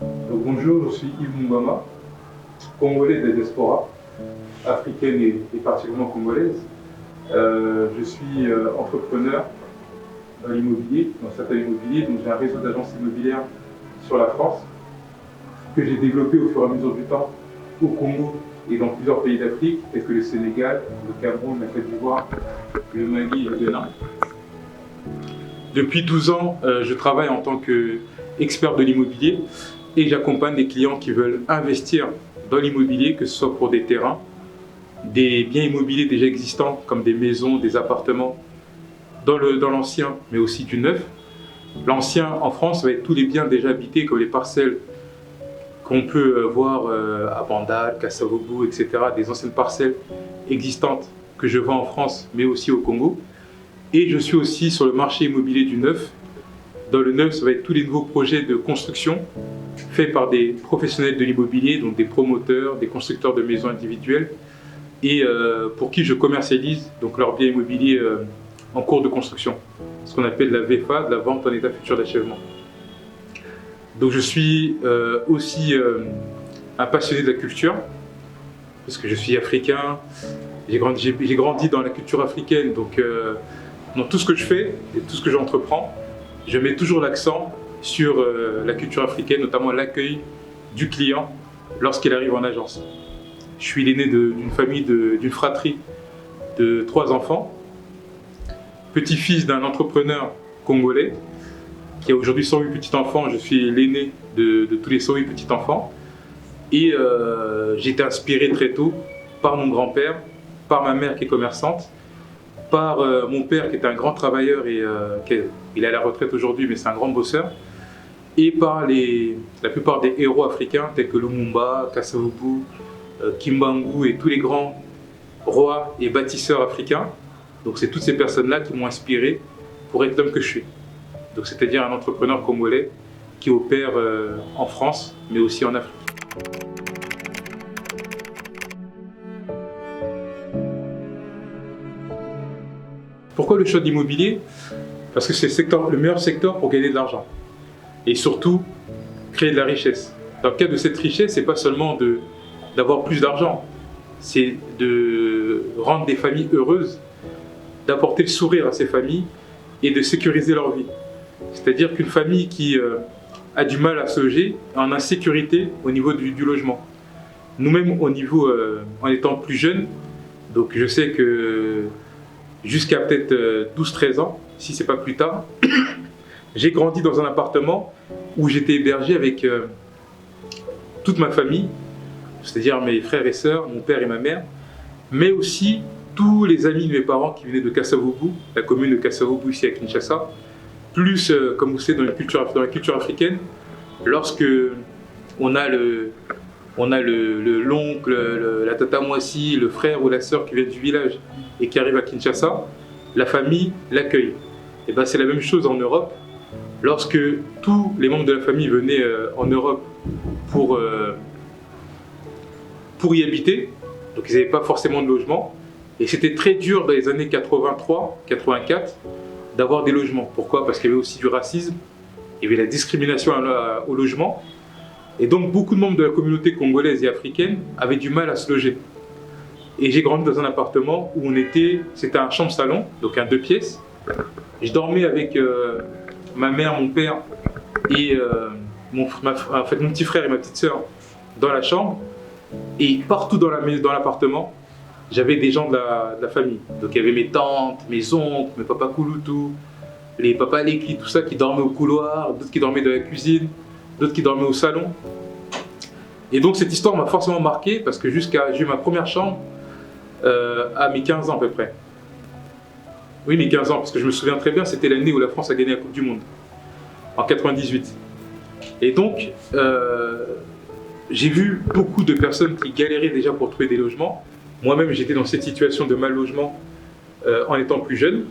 Donc, bonjour, je suis Yves Mungama, congolais de la diaspora, africaine et particulièrement congolaise. Je suis entrepreneur dans l'immobilier, dans certains immobiliers, donc j'ai un réseau d'agences immobilières sur la France que j'ai développé au fur et à mesure du temps au Congo et dans plusieurs pays d'Afrique, tels que le Sénégal, le Cameroun, la Côte d'Ivoire, le Mali et le Bénin. Depuis 12 ans, je travaille en tant qu'expert de l'immobilier et j'accompagne des clients qui veulent investir dans l'immobilier, que ce soit pour des terrains, des biens immobiliers déjà existants comme des maisons, des appartements, dans l'ancien mais aussi du neuf. L'ancien en France va être tous les biens déjà habités comme les parcelles qu'on peut voir à Bandal, Kasavubu, etc. Des anciennes parcelles existantes que je vends en France mais aussi au Congo. Et je suis aussi sur le marché immobilier du neuf. Dans le neuf, ça va être tous les nouveaux projets de construction faits par des professionnels de l'immobilier, donc des promoteurs, des constructeurs de maisons individuelles, et pour qui je commercialise donc leurs biens immobiliers en cours de construction, ce qu'on appelle la VFA, de la vente en état futur d'achèvement. Donc je suis aussi un passionné de la culture, parce que je suis africain, j'ai grandi dans la culture africaine, donc dans tout ce que je fais et tout ce que j'entreprends, je mets toujours l'accent sur la culture africaine, notamment l'accueil du client lorsqu'il arrive en agence. Je suis l'aîné d'une famille, d'une fratrie de 3 enfants, petit-fils d'un entrepreneur congolais qui a aujourd'hui 108 petits-enfants. Je suis l'aîné de tous les 108 petits-enfants. Et j'ai été inspiré très tôt par mon grand-père, par ma mère qui est commerçante, par mon père qui est un grand travailleur et il est à la retraite aujourd'hui mais c'est un grand bosseur, et par la plupart des héros africains tels que Lumumba, Kasavubu, Kimbangu et tous les grands rois et bâtisseurs africains. Donc c'est toutes ces personnes-là qui m'ont inspiré pour être l'homme que je suis. Donc c'est-à-dire un entrepreneur congolais qui opère en France mais aussi en Afrique. Pourquoi le choix d'immobilier? Parce que c'est le meilleur secteur pour gagner de l'argent et surtout créer de la richesse. Dans le cas de cette richesse, c'est pas seulement d'avoir plus d'argent, c'est de rendre des familles heureuses, d'apporter le sourire à ces familles et de sécuriser leur vie. C'est-à-dire qu'une famille qui a du mal à se loger est en insécurité au niveau du logement. Nous-mêmes, en étant plus jeunes, donc je sais que jusqu'à peut-être 12-13 ans, si c'est pas plus tard, j'ai grandi dans un appartement où j'étais hébergé avec toute ma famille, c'est-à-dire mes frères et sœurs, mon père et ma mère, mais aussi tous les amis de mes parents qui venaient de Kasavubu, la commune de Kasavubu ici à Kinshasa, plus, comme vous savez, dans la culture africaine, lorsque on a l'oncle, la tata moissi, le frère ou la sœur qui vient du village et qui arrive à Kinshasa, la famille l'accueille. Et ben c'est la même chose en Europe. Lorsque tous les membres de la famille venaient en Europe pour y habiter, donc ils n'avaient pas forcément de logement, et c'était très dur dans les années 83-84 d'avoir des logements. Pourquoi? Parce qu'il y avait aussi du racisme, il y avait la discrimination au logement, et donc beaucoup de membres de la communauté congolaise et africaine avaient du mal à se loger. Et j'ai grandi dans un appartement où c'était un chambre-salon, donc un 2 pièces. Je dormais avec ma mère, mon père et mon petit frère et ma petite sœur dans la chambre. Et partout dans l'appartement, j'avais des gens de la famille. Donc il y avait mes tantes, mes oncles, mes papas Kouloutou, les papas Leki, tout ça qui dormaient au couloir, d'autres qui dormaient dans la cuisine, d'autres qui dormaient au salon. Et donc cette histoire m'a forcément marqué parce que j'ai eu ma première chambre à mes 15 ans à peu près. Oui, mes 15 ans, parce que je me souviens très bien, c'était l'année où la France a gagné la Coupe du Monde, en 98. Et donc, j'ai vu beaucoup de personnes qui galéraient déjà pour trouver des logements. Moi-même, j'étais dans cette situation de mal logement en étant plus jeune.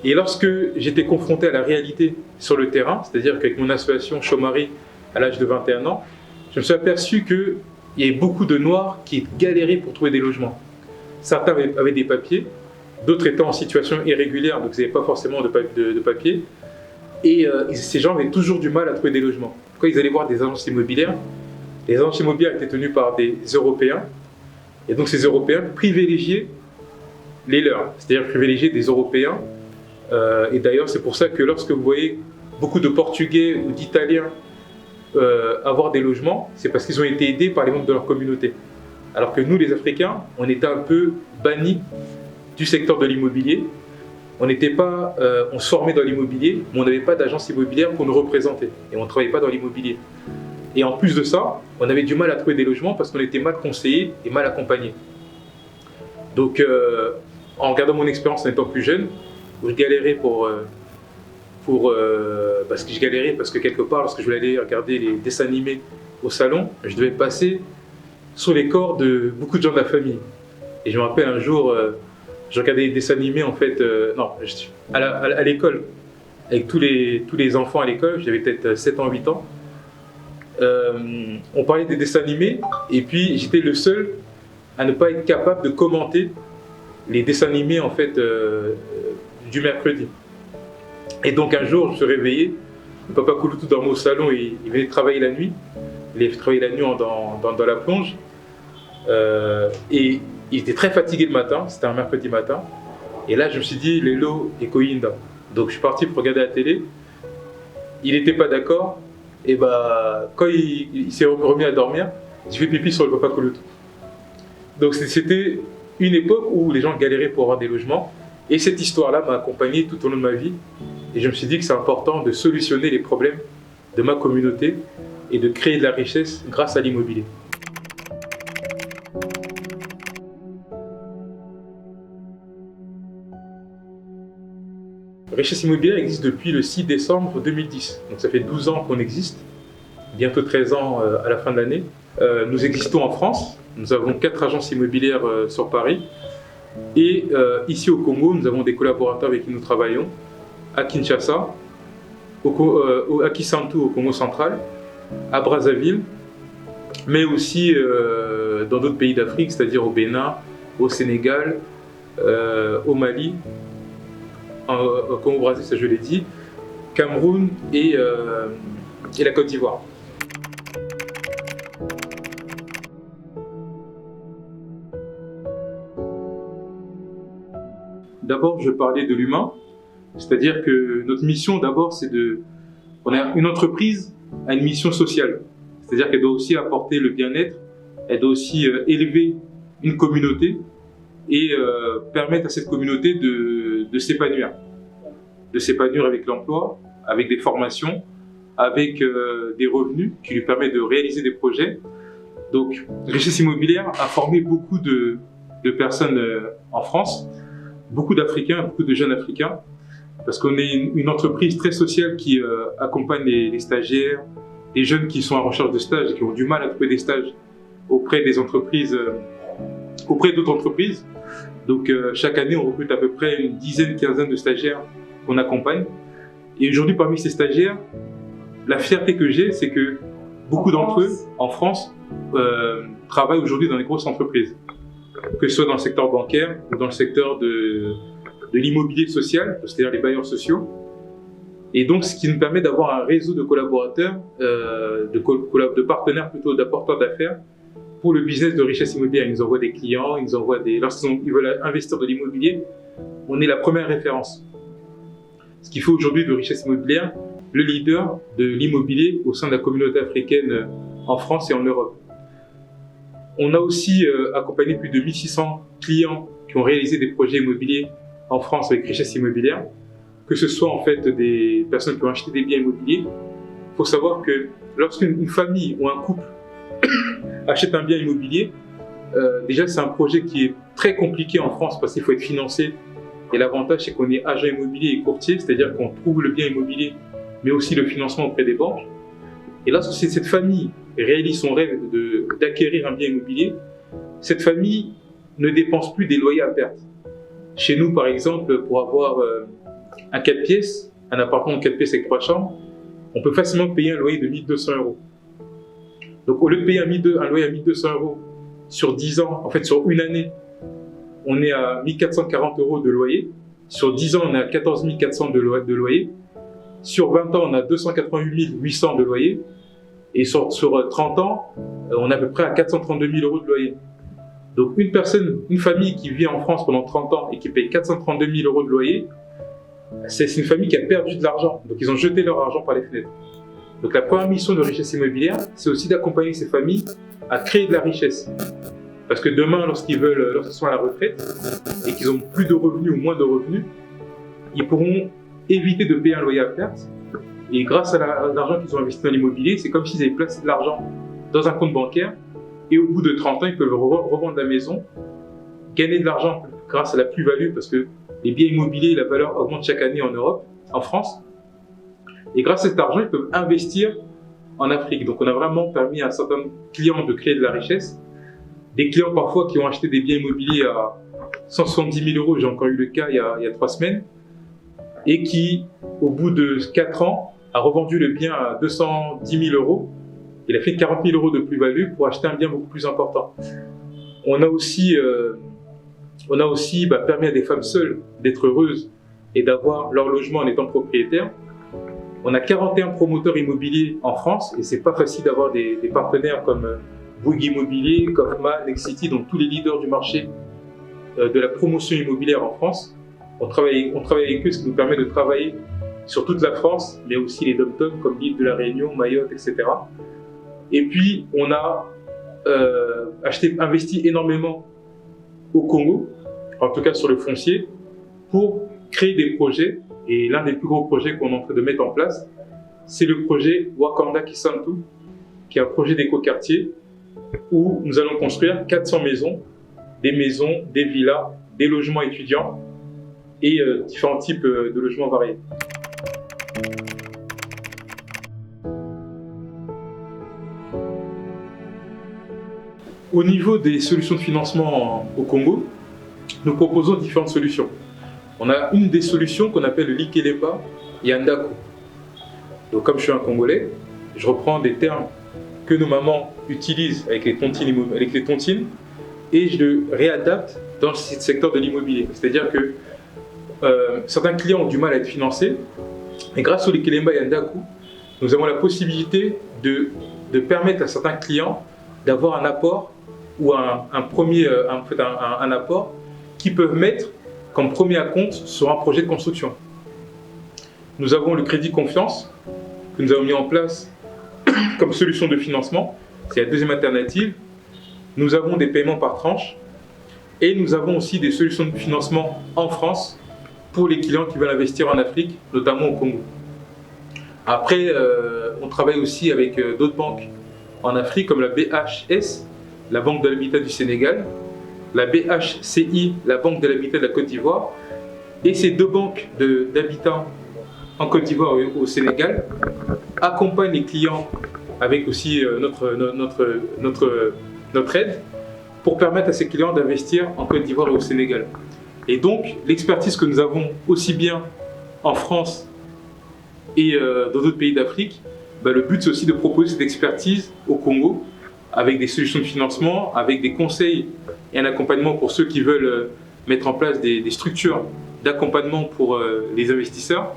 Et lorsque j'étais confronté à la réalité sur le terrain, c'est-à-dire qu'avec mon association Chomari, à l'âge de 21 ans, je me suis aperçu qu'il y avait beaucoup de Noirs qui galéraient pour trouver des logements. Certains avaient des papiers, d'autres étaient en situation irrégulière, donc ils n'avaient pas forcément de papier. Et ces gens avaient toujours du mal à trouver des logements. Quand ils allaient voir des agences immobilières, les agences immobilières étaient tenues par des Européens, et donc ces Européens privilégiaient les leurs, c'est-à-dire privilégiaient des Européens. Et d'ailleurs, c'est pour ça que lorsque vous voyez beaucoup de Portugais ou d'Italiens avoir des logements, c'est parce qu'ils ont été aidés par les membres de leur communauté. Alors que nous, les Africains, on était un peu bannis du secteur de l'immobilier. On se formait dans l'immobilier, mais on n'avait pas d'agence immobilière pour nous représenter. Et on ne travaillait pas dans l'immobilier. Et en plus de ça, on avait du mal à trouver des logements parce qu'on était mal conseillés et mal accompagnés. Donc, en regardant mon expérience en étant plus jeune, je galérais parce que quelque part, lorsque je voulais aller regarder les dessins animés au salon, je devais passer sur les corps de beaucoup de gens de la famille. Et je me rappelle un jour, je regardais des dessins animés à l'école, avec tous les enfants à l'école, j'avais peut-être 7 ans, 8 ans. On parlait des dessins animés, et puis j'étais le seul à ne pas être capable de commenter les dessins animés en fait, du mercredi. Et donc un jour, je me suis réveillé, Papa Kouloutou dormait au salon, et il venait travailler la nuit. Il avait travaillé la nuit dans la plonge. Et il était très fatigué le matin, c'était un mercredi matin. Et là, je me suis dit, Lelo et Koyinda. Donc je suis parti pour regarder la télé. Il n'était pas d'accord. Et quand il s'est remis à dormir, j'ai fait pipi sur le Papa Kouloutou. Donc c'était une époque où les gens galéraient pour avoir des logements. Et cette histoire-là m'a accompagné tout au long de ma vie. Et je me suis dit que c'est important de solutionner les problèmes de ma communauté et de créer de la richesse grâce à l'immobilier. Richesse immobilière existe depuis le 6 décembre 2010. Donc ça fait 12 ans qu'on existe, bientôt 13 ans à la fin de l'année. Nous existons en France, nous avons 4 agences immobilières sur Paris. Et ici au Congo, nous avons des collaborateurs avec qui nous travaillons, à Kinshasa, à Kisantu au Congo central, à Brazzaville, mais aussi dans d'autres pays d'Afrique, c'est-à-dire au Bénin, au Sénégal, au Mali, au Congo-Brazzaville, ça je l'ai dit, Cameroun et la Côte d'Ivoire. D'abord, je parlais de l'humain, c'est-à-dire que notre mission, d'abord, on a une entreprise a une mission sociale, c'est-à-dire qu'elle doit aussi apporter le bien-être, elle doit aussi élever une communauté et permettre à cette communauté de s'épanouir avec l'emploi, avec des formations, avec des revenus qui lui permettent de réaliser des projets. Donc, Richesse Immobilière a formé beaucoup de personnes en France, beaucoup d'Africains, beaucoup de jeunes Africains, parce qu'on est une entreprise très sociale qui accompagne les stagiaires, les jeunes qui sont en recherche de stages et qui ont du mal à trouver des stages auprès des entreprises, auprès d'autres entreprises. Donc chaque année, on recrute à peu près une dizaine, quinzaine de stagiaires qu'on accompagne. Et aujourd'hui, parmi ces stagiaires, la fierté que j'ai, c'est que beaucoup d'entre eux, en France, travaillent aujourd'hui dans les grosses entreprises, que ce soit dans le secteur bancaire ou dans le secteur de l'immobilier social, c'est-à-dire les bailleurs sociaux. Et donc, ce qui nous permet d'avoir un réseau de collaborateurs, de partenaires plutôt, d'apporteurs d'affaires pour le business de richesse immobilière. Ils nous envoient des clients, lorsqu'ils veulent investir de l'immobilier, on est la première référence. Ce qui fait aujourd'hui de richesse immobilière le leader de l'immobilier au sein de la communauté africaine en France et en Europe. On a aussi accompagné plus de 1600 clients qui ont réalisé des projets immobiliers en France avec richesse immobilière, que ce soit en fait des personnes qui ont acheté des biens immobiliers. Il faut savoir que lorsqu'une famille ou un couple achète un bien immobilier, déjà c'est un projet qui est très compliqué en France parce qu'il faut être financé. Et l'avantage, c'est qu'on est agent immobilier et courtier, c'est-à-dire qu'on trouve le bien immobilier, mais aussi le financement auprès des banques. Et lorsque cette famille réalise son rêve d'acquérir un bien immobilier, cette famille ne dépense plus des loyers à perte. Chez nous, par exemple, pour avoir un 4 pièces, un appartement de 4 pièces avec 3 chambres, on peut facilement payer un loyer de 1 200 €. Donc au lieu de payer un loyer à 1 200 € sur 10 ans, en fait sur une année, on est à 1 440 € de loyer. Sur 10 ans, on est à 14 400 de loyer. Sur 20 ans, on a 288 800 de loyer. Et sur 30 ans, on est à peu près à 432 000 € de loyer. Donc une famille qui vit en France pendant 30 ans et qui paye 432 000 € de loyer, c'est une famille qui a perdu de l'argent. Donc ils ont jeté leur argent par les fenêtres. Donc la première mission de richesse immobilière, c'est aussi d'accompagner ces familles à créer de la richesse. Parce que demain, lorsqu'ils sont à la retraite et qu'ils ont plus de revenus ou moins de revenus, ils pourront éviter de payer un loyer à perte. Et grâce à l'argent qu'ils ont investi dans l'immobilier, c'est comme s'ils avaient placé de l'argent dans un compte bancaire. Et au bout de 30 ans, ils peuvent revendre la maison, gagner de l'argent grâce à la plus-value, parce que les biens immobiliers, la valeur augmente chaque année en Europe, en France. Et grâce à cet argent, ils peuvent investir en Afrique. Donc on a vraiment permis à certains clients de créer de la richesse. Des clients parfois qui ont acheté des biens immobiliers à 170 000 €, j'ai encore eu le cas il y a 3 semaines, et qui, au bout de 4 ans, a revendu le bien à 210 000 €. Il a fait 40 000 € de plus-value pour acheter un bien beaucoup plus important. On a aussi permis à des femmes seules d'être heureuses et d'avoir leur logement en étant propriétaires. On a 41 promoteurs immobiliers en France et c'est pas facile d'avoir des partenaires comme Bouygues Immobilier, Kaufman, Nexity, donc tous les leaders du marché de la promotion immobilière en France. On travaille avec eux, ce qui nous permet de travailler sur toute la France, mais aussi les dom-toms comme l'île de la Réunion, Mayotte, etc. Et puis, on a investi énormément au Congo, en tout cas sur le foncier, pour créer des projets. Et l'un des plus gros projets qu'on est en train de mettre en place, c'est le projet Wakanda Kisantu, qui est un projet d'écoquartier où nous allons construire 400 maisons, des villas, des logements étudiants et différents types de logements variés. Au niveau des solutions de financement au Congo, nous proposons différentes solutions. On a une des solutions qu'on appelle le Likelemba Yandaku. Donc comme je suis un Congolais, je reprends des termes que nos mamans utilisent avec les tontines et je le réadapte dans le secteur de l'immobilier. C'est-à-dire que certains clients ont du mal à être financés et grâce au Likelemba Yandaku, nous avons la possibilité de permettre à certains clients d'avoir un apport ou un apport qu'ils peuvent mettre comme premier acompte sur un projet de construction. Nous avons le crédit confiance que nous avons mis en place comme solution de financement. C'est la deuxième alternative. Nous avons des paiements par tranche et nous avons aussi des solutions de financement en France pour les clients qui veulent investir en Afrique, notamment au Congo. Après, on travaille aussi avec d'autres banques en Afrique comme la BHS, la Banque de l'Habitat du Sénégal, la BHCI, la Banque de l'Habitat de la Côte d'Ivoire, et ces deux banques d'habitat en Côte d'Ivoire et au Sénégal accompagnent les clients avec aussi notre aide pour permettre à ces clients d'investir en Côte d'Ivoire et au Sénégal. Et donc, l'expertise que nous avons aussi bien en France et dans d'autres pays d'Afrique, le but c'est aussi de proposer cette expertise au Congo avec des solutions de financement, avec des conseils et un accompagnement pour ceux qui veulent mettre en place des structures d'accompagnement pour les investisseurs.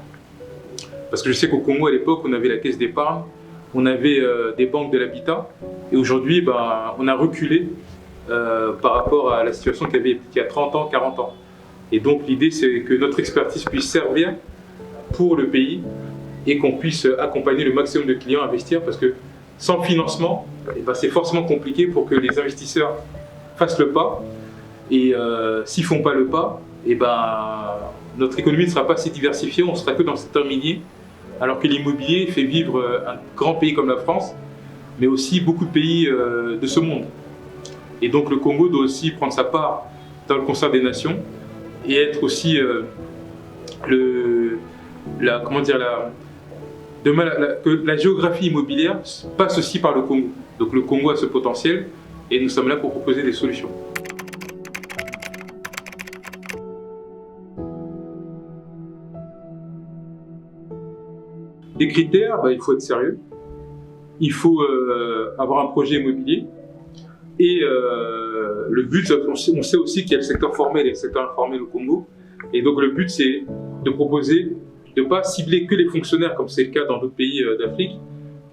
Parce que je sais qu'au Congo, à l'époque, on avait la caisse d'épargne, on avait des banques de l'habitat, et aujourd'hui, on a reculé par rapport à la situation qu'il y a 30 ans, 40 ans. Et donc, l'idée, c'est que notre expertise puisse servir pour le pays et qu'on puisse accompagner le maximum de clients à investir, parce que sans financement, c'est forcément compliqué pour que les investisseurs fassent le pas. Et s'ils ne font pas le pas, notre économie ne sera pas si diversifiée, on ne sera que dans le secteur minier, alors que l'immobilier fait vivre un grand pays comme la France, mais aussi beaucoup de pays de ce monde. Et donc le Congo doit aussi prendre sa part dans le concert des nations et être aussi que la géographie immobilière passe aussi par le Congo. Donc le Congo a ce potentiel et nous sommes là pour proposer des solutions. Des critères, il faut être sérieux, il faut avoir un projet immobilier et le but, on sait aussi qu'il y a le secteur formel et le secteur informel au Congo. Et donc le but, c'est de proposer, de ne pas cibler que les fonctionnaires, comme c'est le cas dans d'autres pays d'Afrique,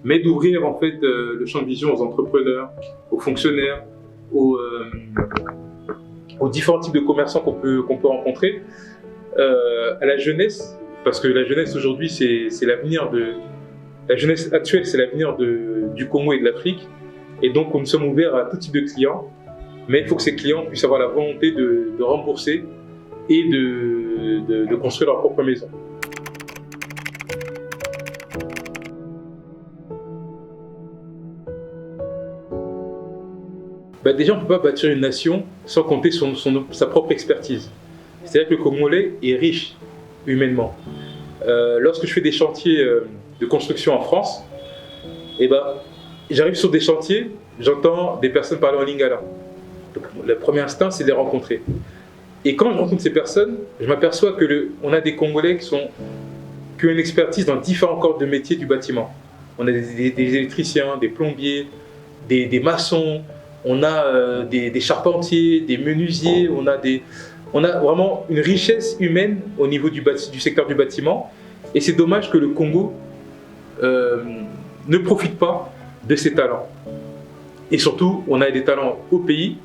mais d'ouvrir en fait le champ de vision aux entrepreneurs, aux fonctionnaires, aux différents types de commerçants qu'on peut rencontrer, à la jeunesse, parce que la jeunesse aujourd'hui, c'est l'avenir de... La jeunesse actuelle, c'est l'avenir du Congo et de l'Afrique. Et donc, nous sommes ouverts à tout type de clients, mais il faut que ces clients puissent avoir la volonté de rembourser et de construire leur propre maison. Déjà, on ne peut pas bâtir une nation sans compter sa propre expertise. C'est-à-dire que le Congolais est riche humainement. Lorsque je fais des chantiers de construction en France, j'arrive sur des chantiers, j'entends des personnes parler en lingala. Donc, le premier instinct, c'est de les rencontrer. Et quand je rencontre ces personnes, je m'aperçois qu'on a des Congolais qui ont une expertise dans différents corps de métier du bâtiment. On a des électriciens, des plombiers, des maçons, on a des charpentiers, des menuisiers, on a vraiment une richesse humaine au niveau du secteur du bâtiment. Et c'est dommage que le Congo ne profite pas de ces talents. Et surtout, on a des talents au pays,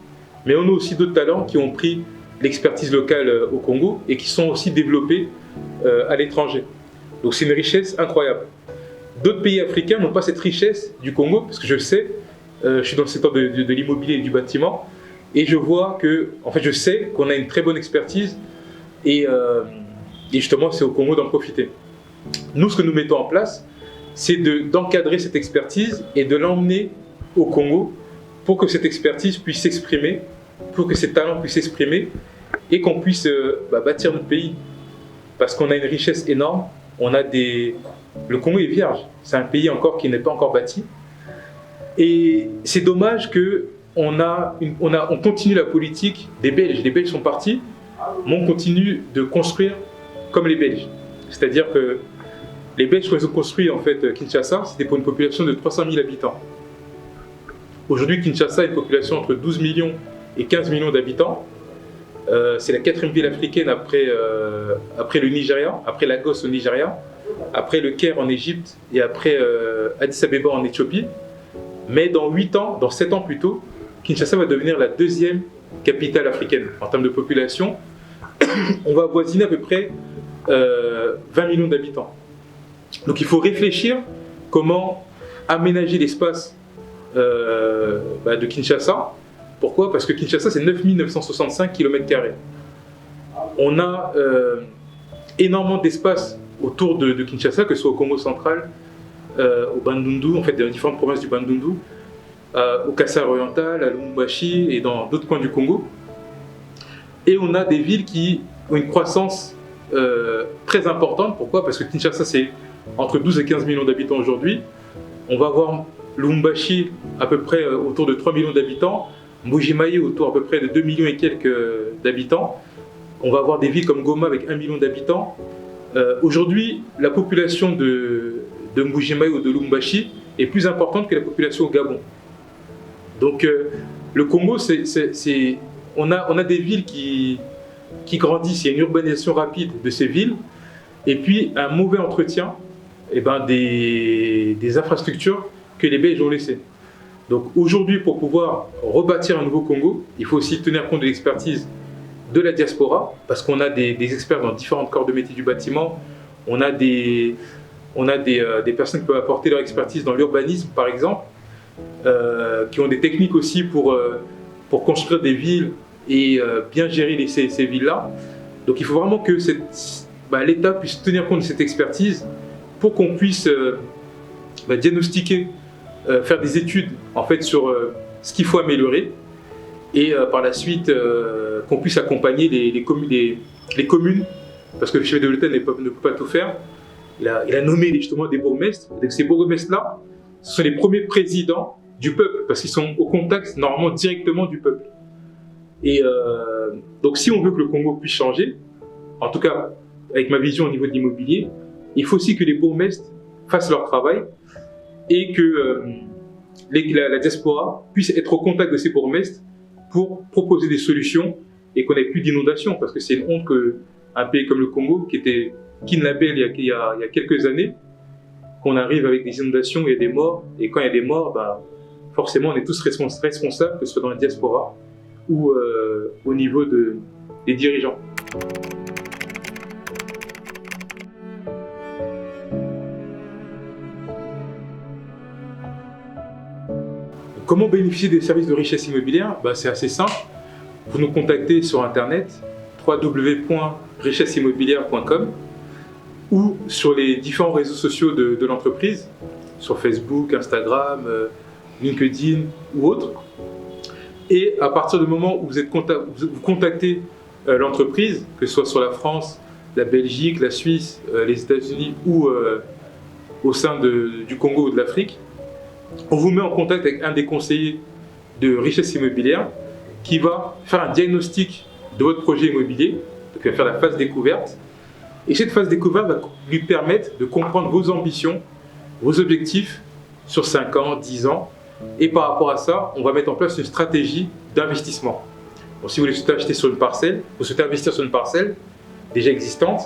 mais on a aussi d'autres talents qui ont pris l'expertise locale au Congo et qui sont aussi développés à l'étranger. Donc c'est une richesse incroyable. D'autres pays africains n'ont pas cette richesse du Congo, parce que je le sais, je suis dans le secteur de l'immobilier et du bâtiment, et je vois je sais qu'on a une très bonne expertise, et justement c'est au Congo d'en profiter. Nous, ce que nous mettons en place, c'est d'encadrer cette expertise et de l'emmener au Congo pour que cette expertise puisse s'exprimer, pour que ces talents puissent s'exprimer et qu'on puisse bâtir notre pays. Parce qu'on a une richesse énorme, le Congo est vierge, c'est un pays encore qui n'est pas encore bâti. Et c'est dommage qu'on continue la politique des Belges. Les Belges sont partis, mais on continue de construire comme les Belges. C'est-à-dire que les Belges, quand ils ont construit en fait Kinshasa, c'était pour une population de 300 000 habitants. Aujourd'hui, Kinshasa a une population entre 12 millions et 15 millions d'habitants. C'est la 4e ville africaine après le Nigeria, après Lagos au Nigeria, après le Caire en Égypte et après Addis Abeba en Éthiopie. Mais dans 8 ans, dans 7 ans plutôt, Kinshasa va devenir la 2e capitale africaine en termes de population. On va avoisiner à peu près 20 millions d'habitants. Donc il faut réfléchir comment aménager l'espace de Kinshasa. Pourquoi? Parce que Kinshasa, c'est 9 965 km². On a énormément d'espace autour de Kinshasa, que ce soit au Congo central, au Bandundu, en fait, dans les différentes provinces du Bandundu, au Kasai oriental, à Lubumbashi et dans d'autres coins du Congo. Et on a des villes qui ont une croissance très importante. Pourquoi? Parce que Kinshasa, c'est entre 12 et 15 millions d'habitants aujourd'hui. On va avoir Lubumbashi à peu près autour de 3 millions d'habitants, Mbuji-Mayi autour à peu près de 2 millions et quelques d'habitants. On va avoir des villes comme Goma avec 1 million d'habitants. Aujourd'hui, la population de Mbuji-Mayi ou de Lubumbashi est plus importante que la population au Gabon. Donc le Congo, on a des villes qui grandissent, il y a une urbanisation rapide de ces villes, et puis un mauvais entretien des infrastructures que les Belges ont laissées. Donc aujourd'hui, pour pouvoir rebâtir un nouveau Congo, il faut aussi tenir compte de l'expertise de la diaspora, parce qu'on a des experts dans différents corps de métier du bâtiment. On a des personnes qui peuvent apporter leur expertise dans l'urbanisme, par exemple, qui ont des techniques aussi pour construire des villes et bien gérer ces villes-là. Donc il faut vraiment que l'État puisse tenir compte de cette expertise pour qu'on puisse diagnostiquer, faire des études en fait, sur ce qu'il faut améliorer, et par la suite qu'on puisse accompagner les communes, parce que le chef de l'État ne peut pas tout faire. Il a nommé justement des bourgmestres. Donc ces bourgmestres-là, ce sont les premiers présidents du peuple, parce qu'ils sont au contact normalement directement du peuple. Et donc si on veut que le Congo puisse changer, en tout cas avec ma vision au niveau de l'immobilier, il faut aussi que les bourgmestres fassent leur travail et que la diaspora puisse être au contact de ces bourgmestres pour proposer des solutions et qu'on n'ait plus d'inondations. Parce que c'est une honte qu'un pays comme le Congo, qui était kidnappé il y a quelques années, qu'on arrive avec des inondations, il y a des morts. Et quand il y a des morts, bah, forcément, on est tous responsables, que ce soit dans la diaspora ou au niveau des dirigeants. Comment bénéficier des services de richesse immobilière? Bah, c'est assez simple. Vous nous contactez sur Internet, www.richesseimmobilière.com, ou sur les différents réseaux sociaux de l'entreprise, sur Facebook, Instagram, LinkedIn ou autres. Et à partir du moment où vous contactez l'entreprise, que ce soit sur la France, la Belgique, la Suisse, les États-Unis ou au sein du Congo ou de l'Afrique, on vous met en contact avec un des conseillers de richesse immobilière qui va faire un diagnostic de votre projet immobilier, donc il va faire la phase découverte. Et cette phase découverte va lui permettre de comprendre vos ambitions, vos objectifs sur 5 ans, 10 ans. Et par rapport à ça, on va mettre en place une stratégie d'investissement. Bon, si vous souhaitez acheter sur une parcelle, vous souhaitez investir sur une parcelle déjà existante,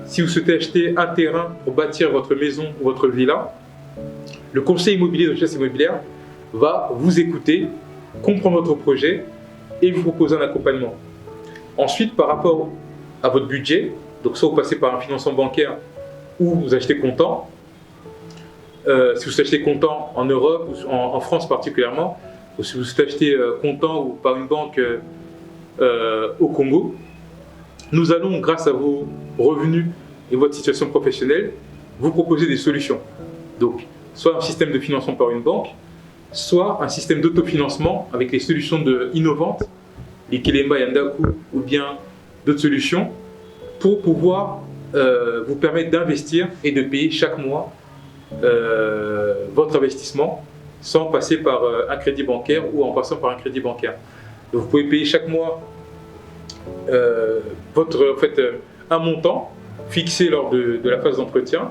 si vous souhaitez acheter un terrain pour bâtir votre maison ou votre villa, le conseiller immobilier de richesse immobilière va vous écouter, comprendre votre projet et vous proposer un accompagnement. Ensuite, par rapport à votre budget, donc soit vous passez par un financement bancaire ou vous achetez comptant. Si vous achetez comptant en Europe, ou en France particulièrement, ou si vous achetez comptant ou par une banque au Congo, nous allons, grâce à vos revenus et votre situation professionnelle, vous proposer des solutions. Donc, soit un système de financement par une banque, soit un système d'autofinancement avec les solutions innovantes, les Kelemba Yandaku ou bien d'autres solutions, pour pouvoir vous permettre d'investir et de payer chaque mois votre investissement sans passer par un crédit bancaire ou en passant par un crédit bancaire. Donc, vous pouvez payer chaque mois un montant fixé lors de la phase d'entretien.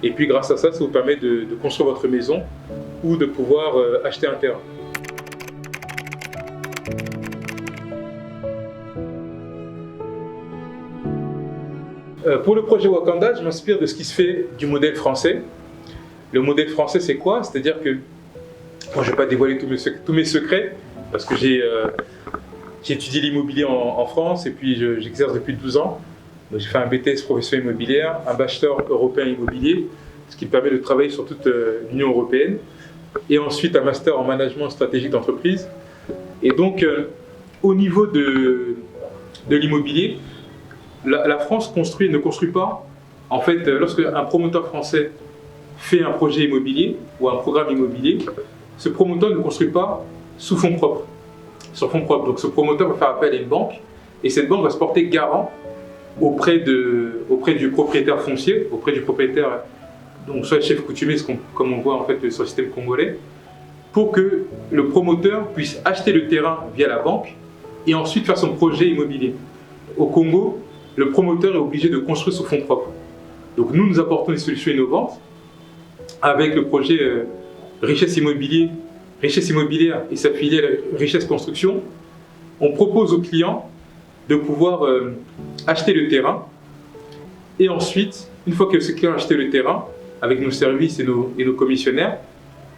Et puis grâce à ça, ça vous permet de construire votre maison ou de pouvoir acheter un terrain. Pour le projet Wakanda, je m'inspire de ce qui se fait du modèle français. Le modèle français, c'est quoi? C'est-à-dire que, bon, je ne vais pas dévoiler tous mes secrets, parce que j'ai étudié l'immobilier en France et puis j'exerce depuis 12 ans. J'ai fait un BTS profession immobilière, un bachelor européen immobilier, ce qui me permet de travailler sur toute l'Union européenne, et ensuite un master en management stratégique d'entreprise. Et donc, au niveau de l'immobilier, la France ne construit pas. En fait, lorsque un promoteur français fait un projet immobilier ou un programme immobilier, ce promoteur ne construit pas sous fonds propres, sur fonds propres. Donc, ce promoteur va faire appel à une banque, et cette banque va se porter garant auprès du propriétaire foncier, auprès du propriétaire, donc soit le chef coutumier, comme on voit en fait sur le système congolais, pour que le promoteur puisse acheter le terrain via la banque et ensuite faire son projet immobilier. Au Congo, le promoteur est obligé de construire sous fonds propres. Donc nous apportons des solutions innovantes avec le projet Richesse Immobilière et sa filiale Richesse Construction. On propose aux clients de pouvoir acheter le terrain, et ensuite, une fois que ce client a acheté le terrain, avec nos services et nos commissionnaires,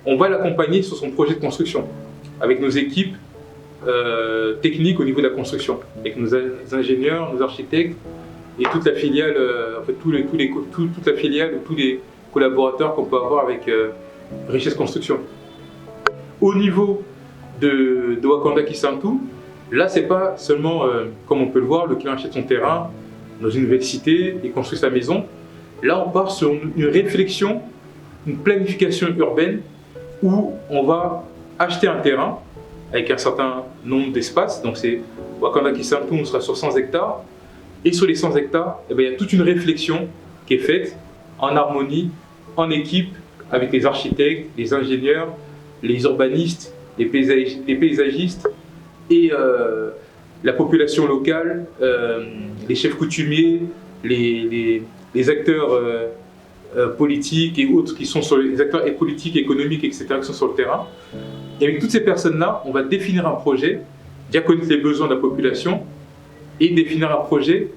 on va l'accompagner sur son projet de construction, avec nos équipes techniques au niveau de la construction, avec nos ingénieurs, nos architectes et toute la filiale, toute la filiale, tous les collaborateurs qu'on peut avoir avec Richesse Construction. Au niveau de Wakanda Kisantu, là, ce n'est pas seulement, comme on peut le voir, le client achète son terrain dans une nouvelle cité et construit sa maison. Là, on part sur une réflexion, une planification urbaine où on va acheter un terrain avec un certain nombre d'espaces. Donc, c'est Wakanda Kisantu, on sera sur 100 hectares. Et sur les 100 hectares, il y a toute une réflexion qui est faite en harmonie, en équipe, avec les architectes, les ingénieurs, les urbanistes, les paysagistes, et la population locale, les chefs coutumiers, les acteurs politiques et autres qui sont les acteurs politiques, économiques, etc. qui sont sur le terrain. Et avec toutes ces personnes-là, on va définir un projet bien connaître les besoins de la population et définir un projet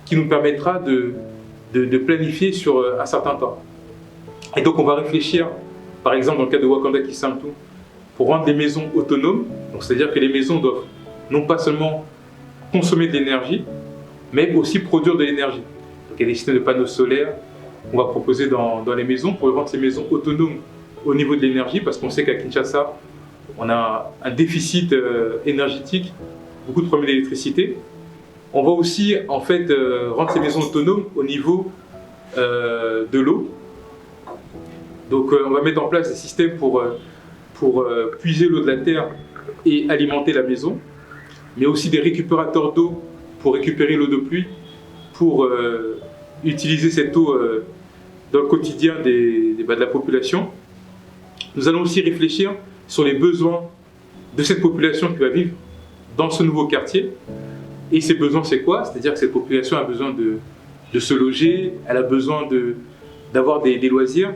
qui nous permettra de planifier sur un certain temps. Et donc on va réfléchir, par exemple dans le cas de Wakanda Kisantu, pour rendre les maisons autonomes. Donc c'est-à-dire que les maisons doivent non pas seulement consommer de l'énergie, mais aussi produire de l'énergie. Donc il y a des systèmes de panneaux solaires qu'on va proposer dans les maisons pour rendre ces maisons autonomes au niveau de l'énergie, parce qu'on sait qu'à Kinshasa, on a un déficit énergétique, beaucoup de problèmes d'électricité. On va aussi en fait rendre ces maisons autonomes au niveau de l'eau. Donc on va mettre en place des systèmes pour puiser l'eau de la terre et alimenter la maison, mais aussi des récupérateurs d'eau pour récupérer l'eau de pluie, pour utiliser cette eau dans le quotidien de la population. Nous allons aussi réfléchir sur les besoins de cette population qui va vivre dans ce nouveau quartier. Et ces besoins, c'est quoi? C'est-à-dire que cette population a besoin de se loger, elle a besoin d'avoir des loisirs,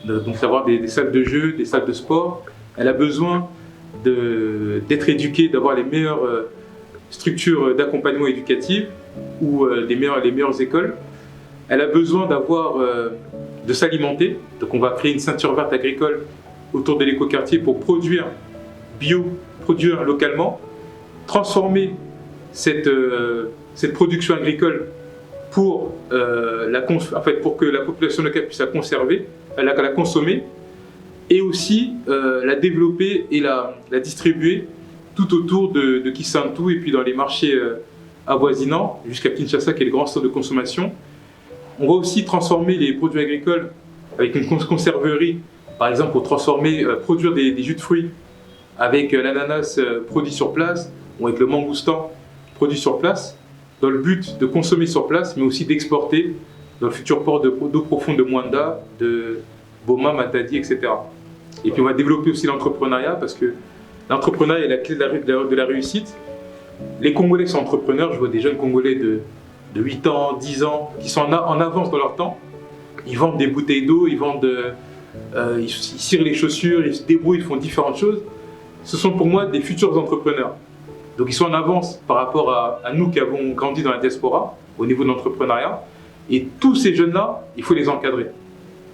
donc d'avoir des salles de jeu, des salles de sport. Elle a besoin d'être éduquée, d'avoir les meilleures structures d'accompagnement éducatif ou les meilleures écoles. Elle a besoin de s'alimenter. Donc on va créer une ceinture verte agricole autour de l'écoquartier pour produire bio, produire localement, transformer cette production agricole pour que la population locale puisse la conserver, la consommer, et aussi la développer et la distribuer tout autour de Kisantu et puis dans les marchés avoisinants jusqu'à Kinshasa qui est le grand centre de consommation. On va aussi transformer les produits agricoles avec une conserverie, par exemple pour produire des jus de fruits avec l'ananas produit sur place ou avec le mangoustan produit sur place, dans le but de consommer sur place, mais aussi d'exporter dans le futur port d'eau profonde de Mwanda, de Boma, Matadi, etc. Et puis on va développer aussi l'entrepreneuriat, parce que l'entrepreneuriat est la clé de la réussite. Les Congolais sont entrepreneurs, je vois des jeunes Congolais de 8 ans, 10 ans, qui sont en avance dans leur temps. Ils vendent des bouteilles d'eau, ils cirent les chaussures, ils se débrouillent, ils font différentes choses. Ce sont pour moi des futurs entrepreneurs. Donc ils sont en avance par rapport à nous qui avons grandi dans la diaspora, au niveau de l'entrepreneuriat. Et tous ces jeunes-là, il faut les encadrer.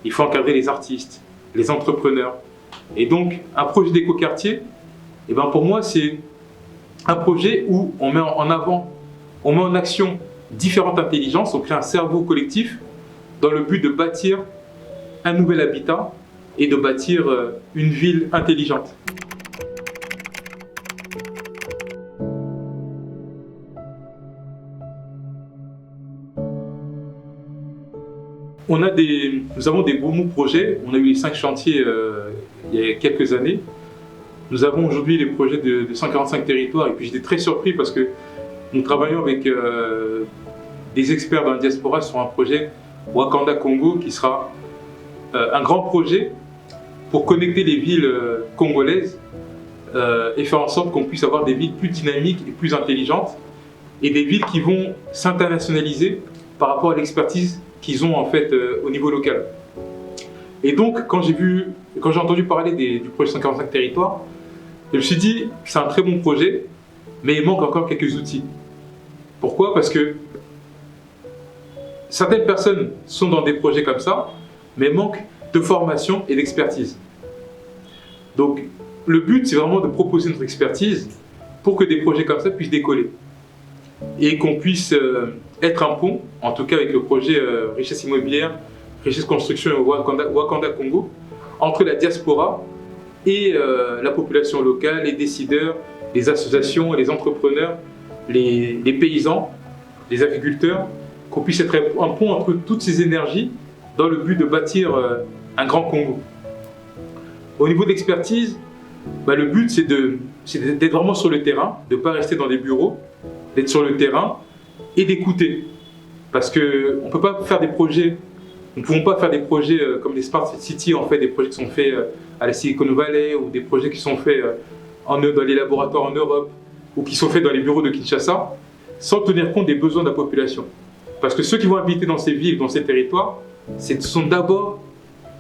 Il faut encadrer les artistes, les entrepreneurs. Et donc, un projet d'écoquartier, pour moi, c'est un projet où on met en avant, on met en action différentes intelligences, on crée un cerveau collectif dans le but de bâtir un nouvel habitat et de bâtir une ville intelligente. Nous avons des beaux projets. On a eu les 5 chantiers il y a quelques années. Nous avons aujourd'hui les projets de 145 territoires. Et puis j'étais très surpris parce que nous travaillons avec des experts dans la diaspora sur un projet Wakanda Congo qui sera un grand projet pour connecter les villes congolaises et faire en sorte qu'on puisse avoir des villes plus dynamiques et plus intelligentes et des villes qui vont s'internationaliser par rapport à l'expertise qu'ils ont en fait au niveau local. Et donc quand j'ai entendu parler du projet 145 territoires, je me suis dit c'est un très bon projet, mais il manque encore quelques outils. Pourquoi? Parce que certaines personnes sont dans des projets comme ça, mais manquent de formation et d'expertise. Donc le but c'est vraiment de proposer notre expertise pour que des projets comme ça puissent décoller et qu'on puisse être un pont, en tout cas avec le projet Richesse Immobilière, Richesse Construction et Wakanda Congo, entre la diaspora et la population locale, les décideurs, les associations, les entrepreneurs, les paysans, les agriculteurs, qu'on puisse être un pont entre toutes ces énergies dans le but de bâtir un grand Congo. Au niveau de l'expertise, le but c'est d'être vraiment sur le terrain, de ne pas rester dans des bureaux, d'être sur le terrain et d'écouter. Parce qu'on ne peut pas faire des projets, nous ne pouvons pas faire des projets comme les Smart City, en fait, des projets qui sont faits à la Silicon Valley ou des projets qui sont faits dans les laboratoires en Europe ou qui sont faits dans les bureaux de Kinshasa, sans tenir compte des besoins de la population. Parce que ceux qui vont habiter dans ces villes, dans ces territoires, ce sont d'abord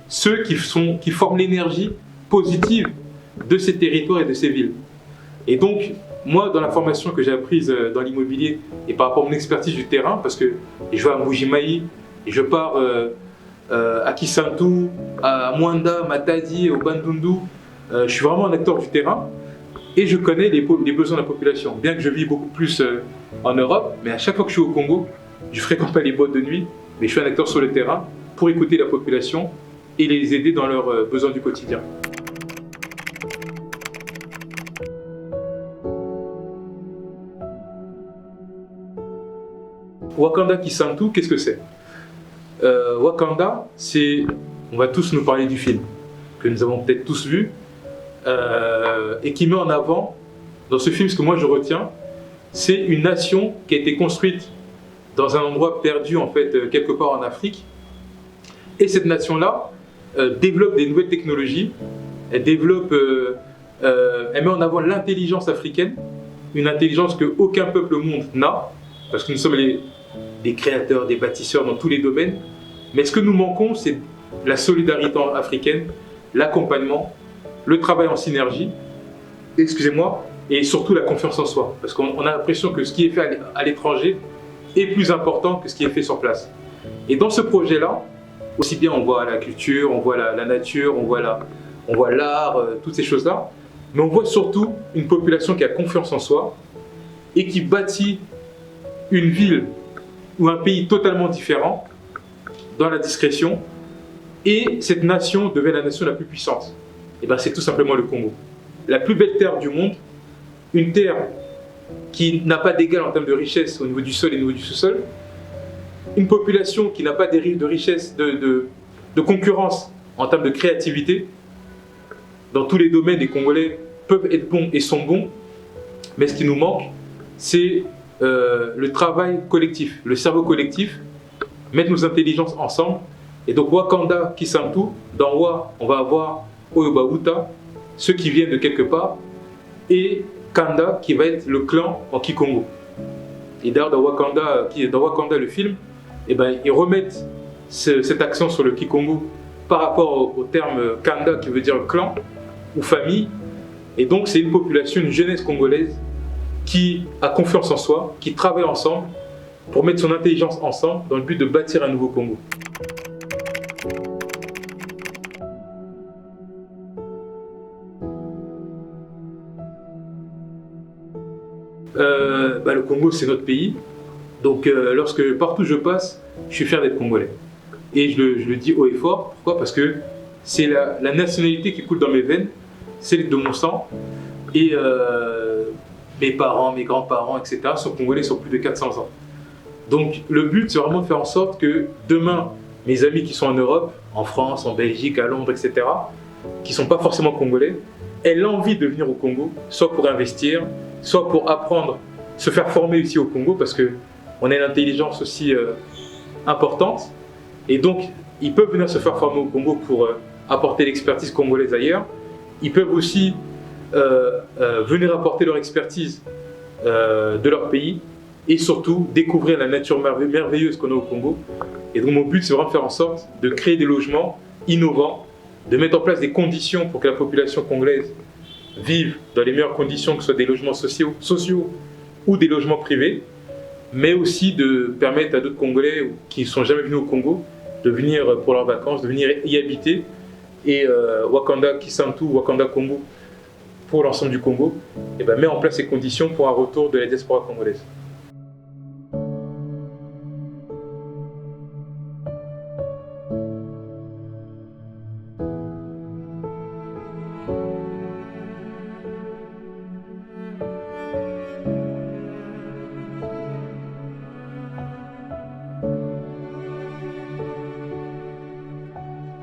ceux qui forment l'énergie positive de ces territoires et de ces villes. Et donc, moi, dans la formation que j'ai apprise dans l'immobilier et par rapport à mon expertise du terrain, parce que je vais à Mbuji-Mayi, et je pars à Kisantu, à Mwanda, Matadi, au Bandundu, je suis vraiment un acteur du terrain et je connais les besoins de la population. Bien que je vis beaucoup plus en Europe, mais à chaque fois que je suis au Congo, je ne fréquente pas les boîtes de nuit, mais je suis un acteur sur le terrain pour écouter la population et les aider dans leurs besoins du quotidien. Wakanda Kisantu, qu'est-ce que c'est? Wakanda, c'est, on va tous nous parler du film, que nous avons peut-être tous vu, et qui met en avant, dans ce film, ce que moi je retiens, c'est une nation qui a été construite dans un endroit perdu, en fait, quelque part en Afrique. Et cette nation-là développe des nouvelles technologies, elle met en avant l'intelligence africaine, une intelligence qu'aucun peuple au monde n'a, parce que nous sommes des créateurs, des bâtisseurs dans tous les domaines. Mais ce que nous manquons, c'est la solidarité africaine, l'accompagnement, le travail en synergie, excusez-moi, et surtout la confiance en soi. Parce qu'on a l'impression que ce qui est fait à l'étranger est plus important que ce qui est fait sur place. Et dans ce projet-là, aussi bien on voit la culture, on voit la nature, on voit l'art, toutes ces choses-là, mais on voit surtout une population qui a confiance en soi et qui bâtit une ville ou un pays totalement différent dans la discrétion, et cette nation devient la nation la plus puissante. Et bien c'est tout simplement le Congo. La plus belle terre du monde, une terre qui n'a pas d'égal en termes de richesse au niveau du sol et au niveau du sous-sol, une population qui n'a pas de richesse, de concurrence en termes de créativité. Dans tous les domaines, les Congolais peuvent être bons et sont bons, mais ce qui nous manque, c'est le travail collectif, le cerveau collectif, mettre nos intelligences ensemble. Et donc Wakanda Kisantu, dans Wa, on va avoir Oyoba Uta, ceux qui viennent de quelque part, et Kanda qui va être le clan en Kikongo. Et d'ailleurs dans Wakanda le film, eh ben, ils remettent cet accent sur le Kikongo par rapport au terme Kanda qui veut dire clan ou famille. Et donc c'est une population, une jeunesse congolaise qui a confiance en soi, qui travaille ensemble pour mettre son intelligence ensemble dans le but de bâtir un nouveau Congo. Le Congo, c'est notre pays. Donc, partout où je passe, je suis fier d'être congolais. Et je le dis haut et fort. Pourquoi? Parce que c'est la nationalité qui coule dans mes veines, celle de mon sang. Et mes parents, mes grands-parents, etc. sont congolais sur plus de 400 ans. Donc, le but, c'est vraiment de faire en sorte que demain, mes amis qui sont en Europe, en France, en Belgique, à Londres, etc., qui ne sont pas forcément congolais, aient l'envie de venir au Congo, soit pour investir, soit pour apprendre, se faire former ici au Congo, parce qu'on a une intelligence aussi importante. Et donc, ils peuvent venir se faire former au Congo pour apporter l'expertise congolaise ailleurs. Ils peuvent aussi venir apporter leur expertise de leur pays et surtout découvrir la nature merveilleuse qu'on a au Congo. Et donc, mon but, c'est vraiment de faire en sorte de créer des logements innovants, de mettre en place des conditions pour que la population congolaise vive dans les meilleures conditions, que ce soit des logements sociaux ou des logements privés, mais aussi de permettre à d'autres Congolais qui ne sont jamais venus au Congo de venir pour leurs vacances, de venir y habiter. Et Wakanda Kisantu, Wakanda Congo, pour l'ensemble du Congo, et met en place ces conditions pour un retour de la diaspora congolaise.